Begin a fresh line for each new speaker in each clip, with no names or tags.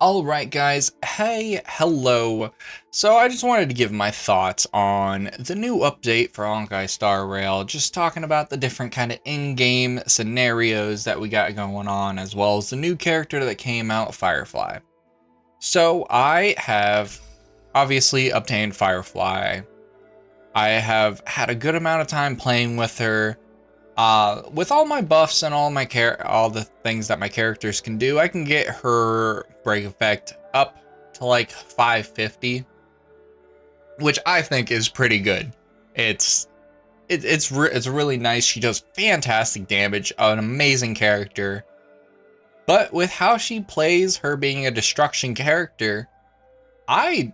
Alright guys, hey, hello. So I just wanted to give my thoughts on the new update for Honkai Star Rail, just talking about the different kind of in-game scenarios that we got going on, as well as the new character that came out, Firefly. So I have obviously obtained Firefly. I have had a good amount of time playing with her. With all my buffs and all the things that my characters can do, I can get her break effect up to like 550, which I think is pretty good. It's really nice. She does fantastic damage, an amazing character. But with how she plays, her being a destruction character, I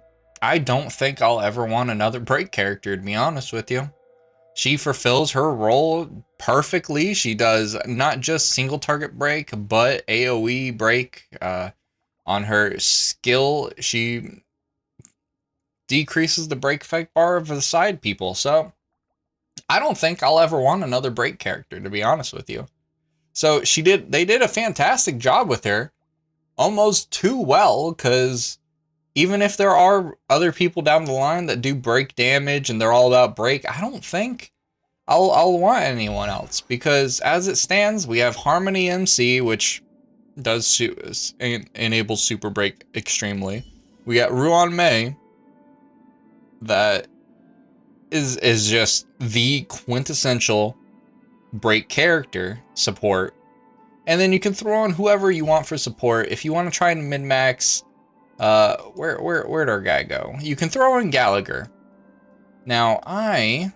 don't think I'll ever want another break character, to be honest with you. She fulfills her role perfectly. She does not just single target break, but AoE break. On her skill, she decreases the break effect bar of the side people. So I don't think I'll ever want another break character, to be honest with you. So they did a fantastic job with her. Almost too well, because even if there are other people down the line that do break damage and they're all about break, I don't think I'll want anyone else, because as it stands, we have Harmony MC, which does enables super break extremely. We got Ruan Mei, that is just the quintessential break character support, and then you can throw in whoever you want for support. If you want to try and min max, where'd our guy go? You can throw in Gallagher. Now I'm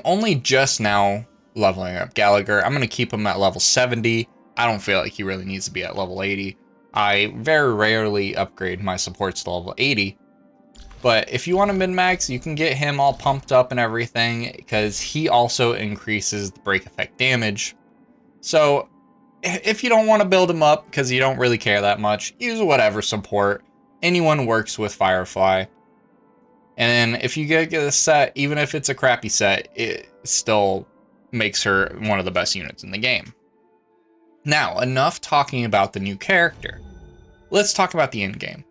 only just now leveling up Gallagher. I'm going to keep him at level 70. I don't feel like he really needs to be at level 80. I very rarely upgrade my supports to level 80. But if you want to min-max, you can get him all pumped up and everything, because he also increases the break effect damage. So if you don't want to build him up because you don't really care that much, use whatever support. Anyone works with Firefly. And then if you get a set, even if it's a crappy set, it still makes her one of the best units in the game. Now, enough talking about the new character. Let's talk about the end game.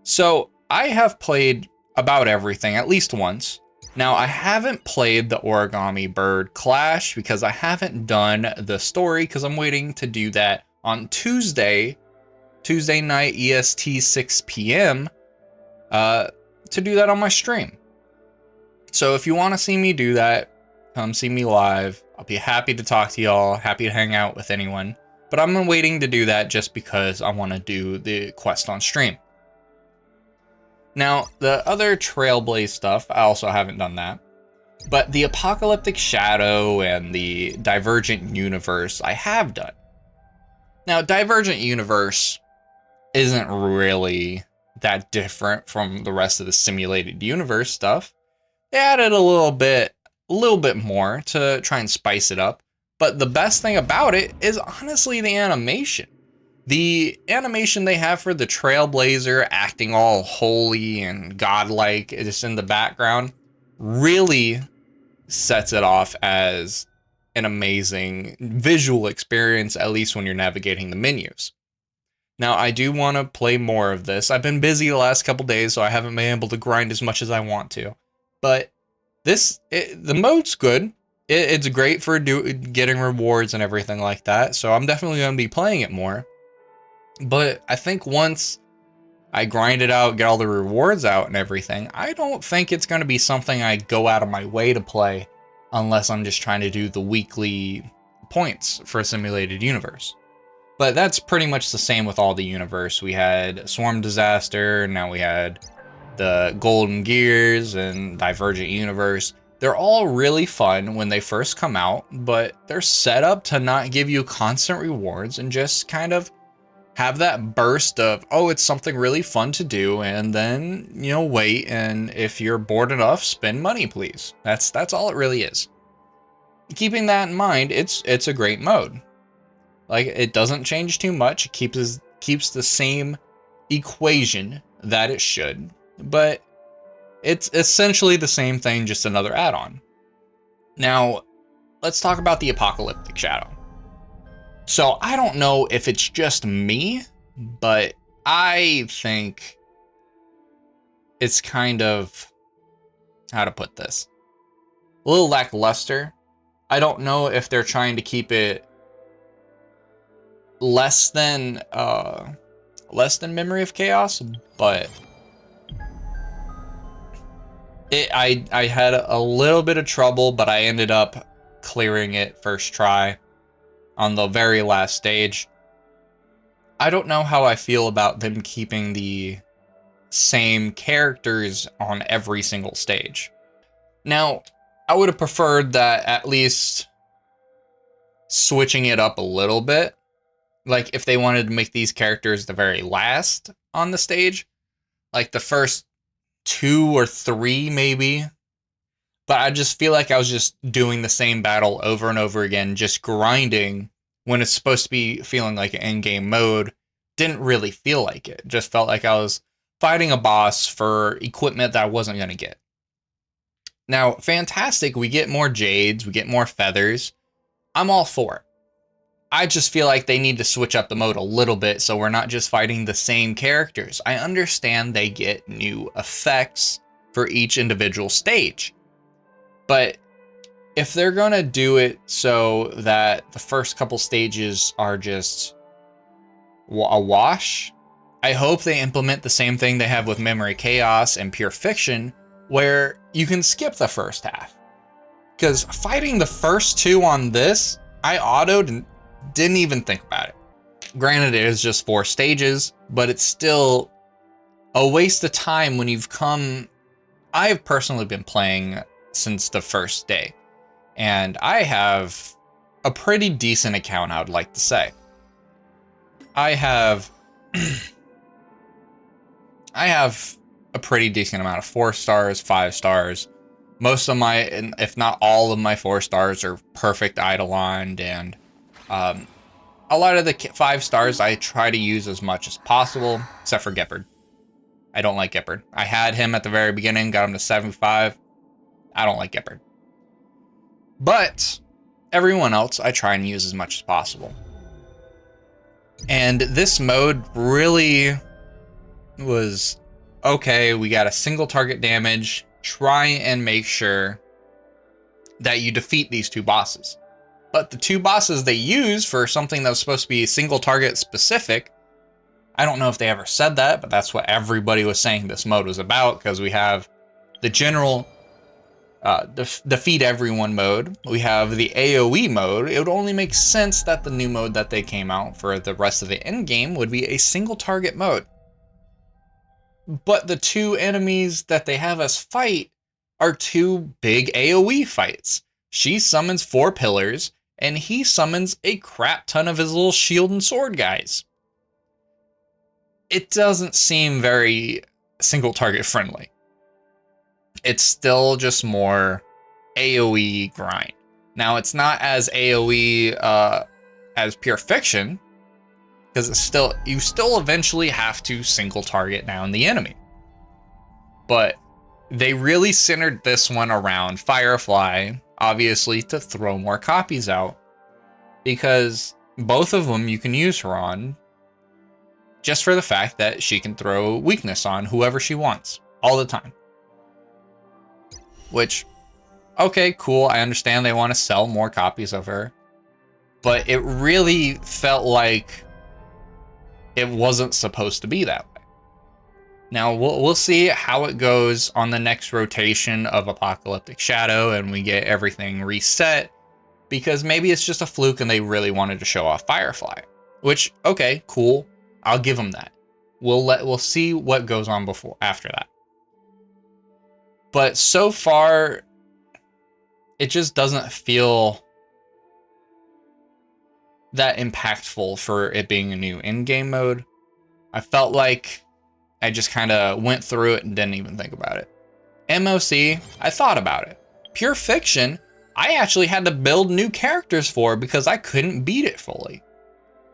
So I have played about everything at least once. Now, I haven't played the Origami Bird Clash because I haven't done the story, because I'm waiting to do that on Tuesday night EST 6 p.m. To do that on my stream. So if you want to see me do that, come see me live. I'll be happy to talk to y'all, happy to hang out with anyone. But I'm waiting to do that just because I want to do the quest on stream. Now, the other Trailblaze stuff, I also haven't done that. But the Apocalyptic Shadow and the Divergent Universe, I have done. Now, Divergent Universe isn't really that different from the rest of the simulated universe stuff. They added a little bit more to try and spice it up. But the best thing about it is honestly the animation. The animation they have for the Trailblazer acting all holy and godlike just in the background really sets it off as an amazing visual experience, at least when you're navigating the menus. Now, I do want to play more of this. I've been busy the last couple days, so I haven't been able to grind as much as I want to. But the mode's good. It's great for getting rewards and everything like that, so I'm definitely going to be playing it more. But I think once I grind it out, get all the rewards out and everything, I don't think it's going to be something I go out of my way to play unless I'm just trying to do the weekly points for a simulated universe. But that's pretty much the same with all the universe. We had Swarm Disaster, now we had the Golden Gears and Divergent Universe. They're all really fun when they first come out, but they're set up to not give you constant rewards and just kind of have that burst of, oh, it's something really fun to do, and then, wait, and if you're bored enough, spend money, please. That's all it really is. Keeping that in mind, it's a great mode. Like, it doesn't change too much. It keeps the same equation that it should, but it's essentially the same thing, just another add-on. Now, let's talk about the Apocalyptic Shadow. So I don't know if it's just me, but I think it's kind of, how to put this, a little lackluster. I don't know if they're trying to keep it less than Memory of Chaos, but I had a little bit of trouble, but I ended up clearing it first try on the very last stage. I don't know how I feel about them keeping the same characters on every single stage. Now, I would have preferred that at least switching it up a little bit. Like, if they wanted to make these characters the very last on the stage, like the first 2 or 3 maybe. But I just feel like I was just doing the same battle over and over again, just grinding when it's supposed to be feeling like an in-game mode. Didn't really feel like it. Just felt like I was fighting a boss for equipment that I wasn't going to get. Now, fantastic, we get more jades, we get more feathers. I'm all for it. I just feel like they need to switch up the mode a little bit so we're not just fighting the same characters. I understand they get new effects for each individual stage. But if they're going to do it so that the first couple stages are just a wash, I hope they implement the same thing they have with Memory Chaos and Pure Fiction, where you can skip the first half. Because fighting the first 2 on this, I autoed and didn't even think about it. Granted, it is just 4 stages, but it's still a waste of time when you've come... I've personally been playing since the first day, and I have a pretty decent account, I would like to say. I have a pretty decent amount of 4 stars, 5 stars. Most of my, if not all of my 4 stars are perfect Eidolon, and a lot of the 5 stars I try to use as much as possible, except for Gepard. I don't like Gepard. I had him at the very beginning, got him to 75. I don't like Gepard. But everyone else I try and use as much as possible. And this mode really was, okay, we got a single target damage. Try and make sure that you defeat these 2 bosses. But the 2 bosses they use for something that was supposed to be single target specific, I don't know if they ever said that, but that's what everybody was saying this mode was about, because we have the general defeat everyone mode. We have the AoE mode. It would only make sense that the new mode that they came out for the rest of the end game would be a single target mode. But the 2 enemies that they have us fight are 2 big AoE fights. She summons 4 pillars, and he summons a crap ton of his little shield and sword guys. It doesn't seem very single target friendly. It's still just more AoE grind. Now, it's not as AoE as Pure Fiction, because it's still, you still eventually have to single target down the enemy. But they really centered this one around Firefly, obviously to throw more copies out, because both of them you can use her on just for the fact that she can throw weakness on whoever she wants all the time. Which, okay, cool, I understand they want to sell more copies of her, but it really felt like it wasn't supposed to be that way. Now, we'll see how it goes on the next rotation of Apocalyptic Shadow and we get everything reset, because maybe it's just a fluke and they really wanted to show off Firefly. Which, okay, cool, I'll give them that. We'll see what goes on after that. But so far, it just doesn't feel that impactful for it being a new in-game mode. I felt like I just kind of went through it and didn't even think about it. MOC, I thought about it. Pure Fiction, I actually had to build new characters for because I couldn't beat it fully.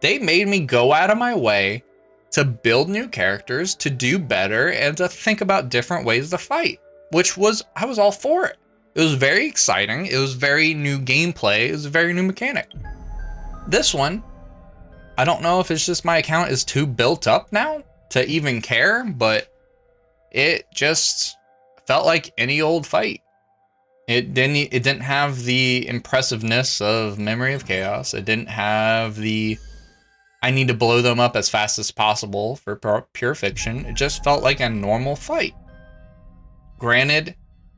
They made me go out of my way to build new characters, to do better, and to think about different ways to fight, which was, I was all for it. It was very exciting. It was very new gameplay. It was a very new mechanic. This one, I don't know if it's just my account is too built up now to even care, but it just felt like any old fight. It didn't have the impressiveness of Memory of Chaos. It didn't have the I need to blow them up as fast as possible for Pure Fiction. It just felt like a normal fight. Granted,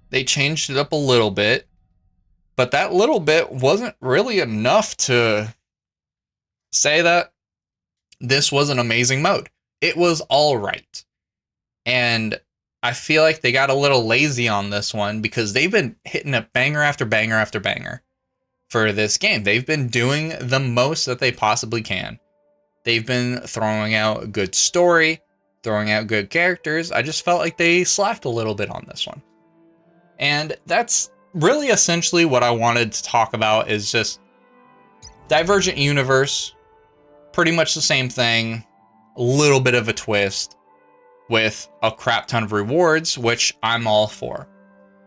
they changed it up a little bit, but that little bit wasn't really enough to say that this was an amazing mode. It was all right. And I feel like they got a little lazy on this one because they've been hitting a banger after banger after banger for this game. They've been doing the most that they possibly can. They've been throwing out a good story, throwing out good characters. I just felt like they slacked a little bit on this one. And that's really essentially what I wanted to talk about, is just Divergent Universe, pretty much the same thing, a little bit of a twist with a crap ton of rewards, which I'm all for.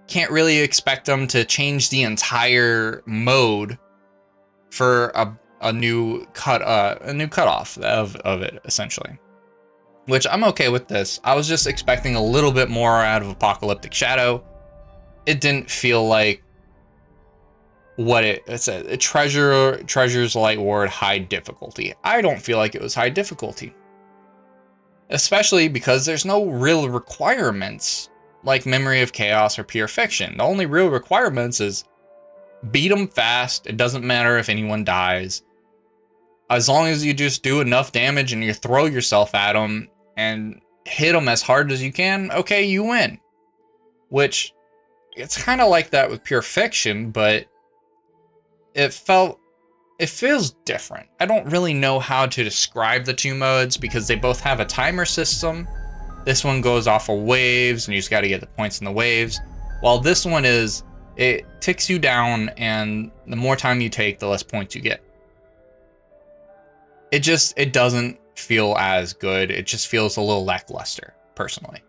Can't really expect them to change the entire mode for a new cutoff of it, essentially. Which I'm okay with this. I was just expecting a little bit more out of Apocalyptic Shadow. It didn't feel like what it's a Treasure's Light Ward high difficulty. I don't feel like it was high difficulty. Especially because there's no real requirements like Memory of Chaos or Pure Fiction. The only real requirements is beat them fast. It doesn't matter if anyone dies. As long as you just do enough damage and you throw yourself at them and hit them as hard as you can, okay, you win. Which, it's kind of like that with Pure Fiction, but it feels different. I don't really know how to describe the two modes because they both have a timer system. This one goes off of waves and you just got to get the points in the waves. While this one it ticks you down, and the more time you take, the less points you get. It doesn't feel as good. It just feels a little lackluster, personally.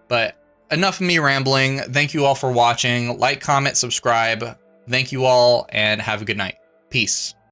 But enough of me rambling. Thank you all for watching. Like, comment, subscribe. Thank you all, and have a good night. Peace.